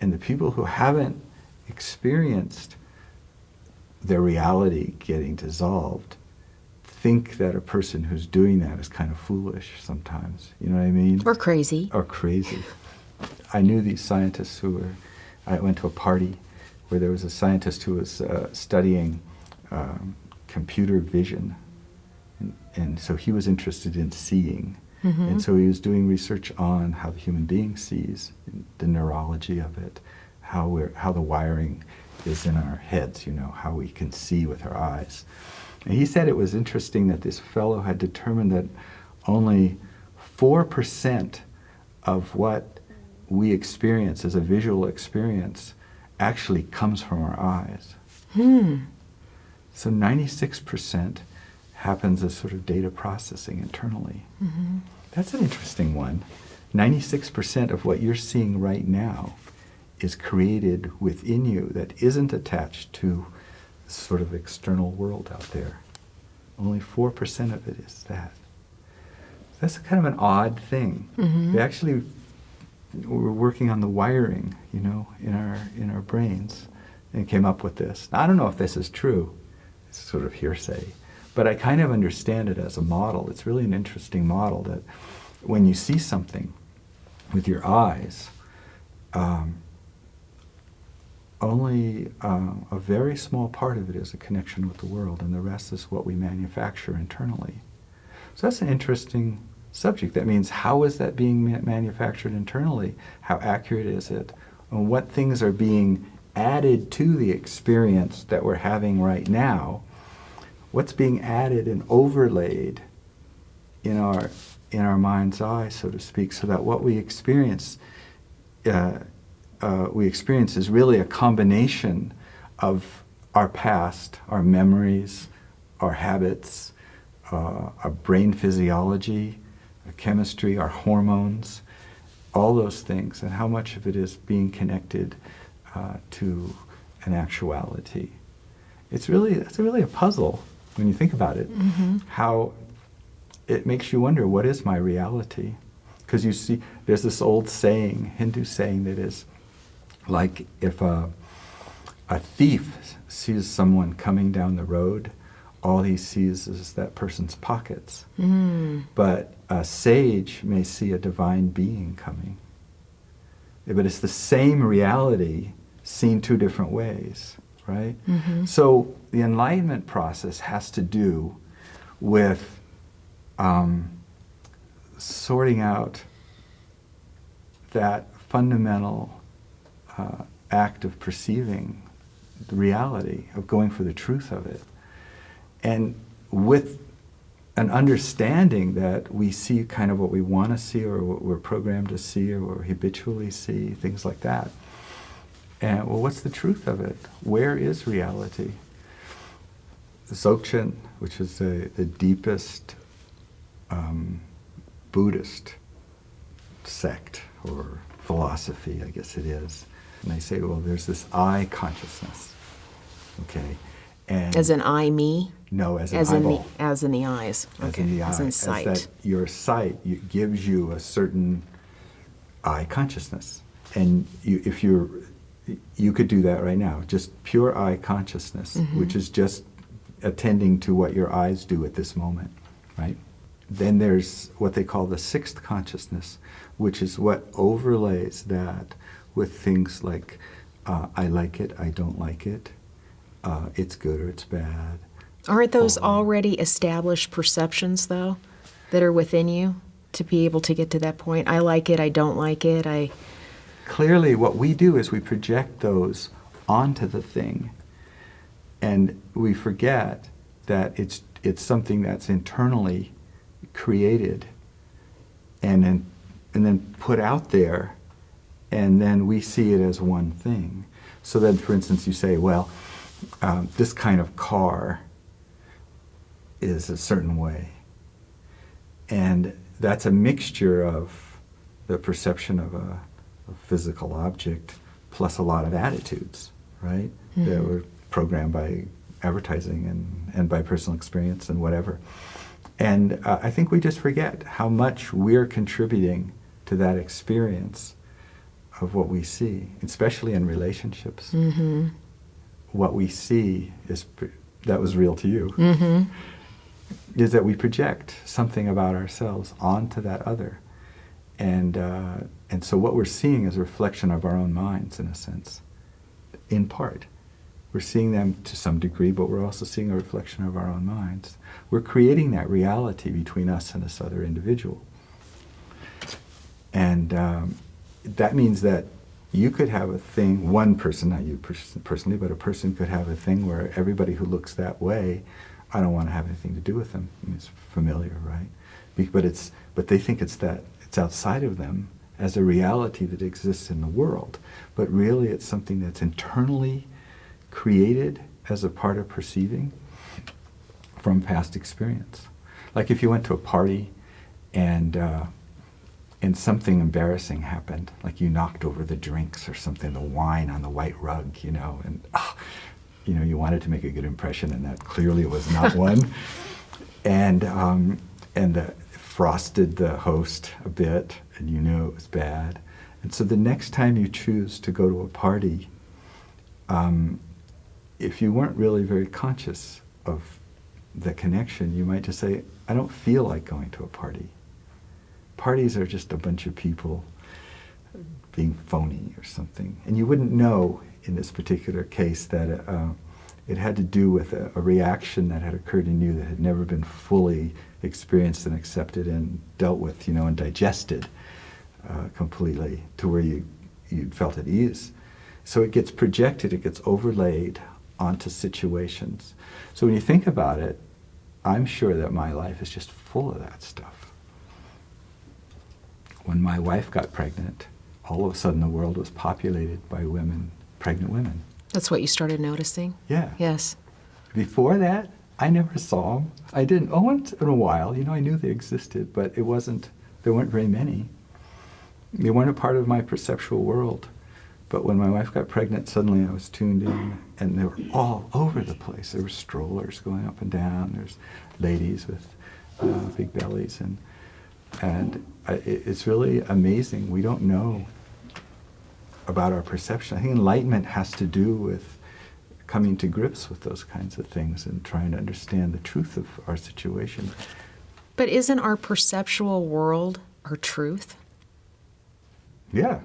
And the people who haven't experienced their reality getting dissolved think that a person who's doing that is kind of foolish sometimes. You know what I mean? Or crazy. Or crazy. I knew these scientists I went to a party where there was a scientist who was studying computer vision. And so he was interested in seeing. Mm-hmm. And so he was doing research on how the human being sees, the neurology of it, how the wiring is in our heads, how we can see with our eyes. And he said it was interesting that this fellow had determined that only 4% of what we experience as a visual experience actually comes from our eyes. So 96% happens as sort of data processing internally. Mm-hmm. That's an interesting one. 96% of what you're seeing right now is created within you that isn't attached to the sort of external world out there. Only 4% of it is that. That's kind of an odd thing. Mm-hmm. We're working on the wiring, in our brains, and came up with this. Now, I don't know if this is true. It's sort of hearsay. But I kind of understand it as a model. It's really an interesting model that when you see something with your eyes, only a very small part of it is a connection with the world, and the rest is what we manufacture internally. So that's an interesting subject. That means, how is that being manufactured internally? How accurate is it? And what things are being added to the experience that we're having right now? What's being added and overlaid in our mind's eye, so to speak, so that what we experience is really a combination of our past, our memories, our habits, our brain physiology, our chemistry, our hormones, all those things, and how much of it is being connected to an actuality. It's really a puzzle when you think about it. Mm-hmm. How it makes you wonder, what is my reality? Because you see, there's this old saying, Hindu saying, that is like, if a thief sees someone coming down the road, all he sees is that person's pockets. But a sage may see a divine being coming. But it's the same reality seen two different ways, right? Mm-hmm. So the enlightenment process has to do with sorting out that fundamental act of perceiving the reality, of going for the truth of it. And with an understanding that we see kind of what we want to see, or what we're programmed to see, or what we habitually see, things like that. And, well, what's the truth of it? Where is reality? Dzogchen, which is the deepest Buddhist sect or philosophy, I guess it is. And they say, well, there's this I consciousness, okay? And As in I, me? no, as an As eyeball. as in the eyes. As Okay. in the eye. As in sight. As that your sight gives you a certain eye consciousness. And you could do that right now, just pure eye consciousness, Mm-hmm. which is just attending to what your eyes do at this moment, right? Then there's what they call the sixth consciousness, which is what overlays that with things like, I like it, I don't like it, it's good or it's bad. Aren't those already established perceptions, though, that are within you to be able to get to that point? I like it, I don't like it, Clearly, what we do is we project those onto the thing, and we forget that it's something that's internally created and then put out there, and then we see it as one thing. So then, for instance, you say, well, this kind of car is a certain way. And that's a mixture of the perception of a physical object plus a lot of attitudes, right? Mm-hmm. That were programmed by advertising and by personal experience and whatever. And I think we just forget how much we're contributing to that experience of what we see, especially in relationships. What we see is, that was real to you, is that we project something about ourselves onto that other. And so what we're seeing is a reflection of our own minds, in a sense, in part. We're seeing them to some degree, but we're also seeing a reflection of our own minds. We're creating that reality between us and this other individual. And that means that you could have a thing, one person, not you personally, but a person could have a thing where everybody who looks that way, I don't want to have anything to do with them. I mean, it's familiar, right? But they think it's outside of them as a reality that exists in the world. But really it's something that's internally created as a part of perceiving from past experience. Like if you went to a party and something embarrassing happened, like you knocked over the drinks or something, the wine on the white rug, and you wanted to make a good impression, and that clearly was not one. And frosted the host a bit, and you knew it was bad. And so the next time you choose to go to a party, if you weren't really very conscious of the connection, you might just say, I don't feel like going to a party. Parties are just a bunch of people being phony or something. And you wouldn't know in this particular case that it had to do with a reaction that had occurred in you that had never been fully experienced and accepted and dealt with, and digested completely to where you felt at ease. So it gets projected, it gets overlaid onto situations. So when you think about it, I'm sure that my life is just full of that stuff. When my wife got pregnant, all of a sudden the world was populated by women, pregnant women. That's what you started noticing? Yeah. Yes. Before that, I never saw them. I didn't. Once in a while, I knew they existed, but there weren't very many. They weren't a part of my perceptual world. But when my wife got pregnant, suddenly I was tuned in, and they were all over the place. There were strollers going up and down. There's ladies with big bellies, and it's really amazing. We don't know about our perception. I think enlightenment has to do with coming to grips with those kinds of things and trying to understand the truth of our situation. But isn't our perceptual world our truth? Yeah.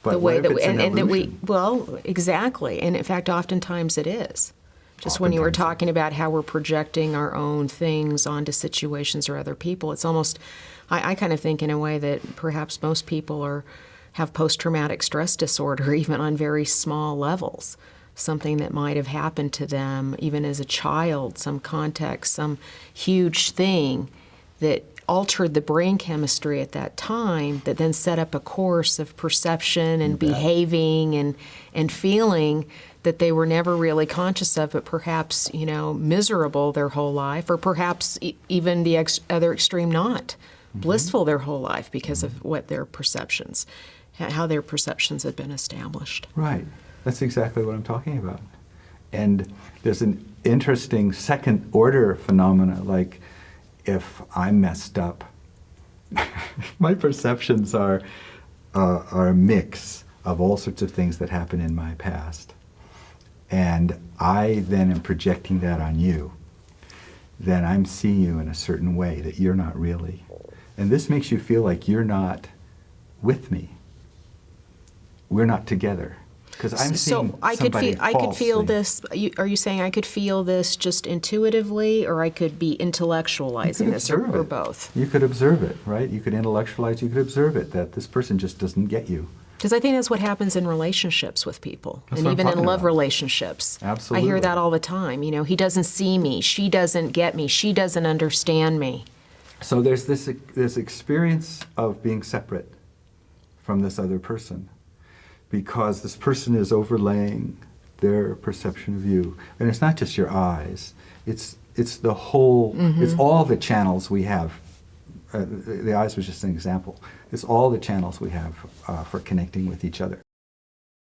But The way what if that it's an illusion? well, exactly. And in fact, oftentimes it is. Just when you were Oftentimes. talking about how we're projecting our own things onto situations or other people, it's almost, I kind of think in a way that perhaps most people have post-traumatic stress disorder, even on very small levels. Something that might have happened to them even as a child, some context, some huge thing that altered the brain chemistry at that time that then set up a course of perception and behaving and feeling that they were never really conscious of, but perhaps, miserable their whole life, or perhaps even the other extreme, not blissful their whole life because of what their perceptions, how their perceptions had been established. Right. That's exactly what I'm talking about. And there's an interesting second order phenomena, like if I'm messed up, my perceptions are a mix of all sorts of things that happen in my past. And I then am projecting that on you. Then I'm seeing you in a certain way that you're not really. And this makes you feel like you're not with me. We're not together. Because I'm seeing I could feel this. Are you saying I could feel this just intuitively, or I could be intellectualizing this, or both? You could observe it, right? You could intellectualize. You could observe it that this person just doesn't get you. Because I think that's what happens in relationships with people, That's and what I'm even in talking love about. relationships. Absolutely. I hear that all the time. He doesn't see me. She doesn't get me. She doesn't understand me. So there's this experience of being separate from this other person, because this person is overlaying their perception of you. And it's not just your eyes, it's the whole, it's all the channels we have. The eyes was just an example. It's all the channels we have for connecting with each other.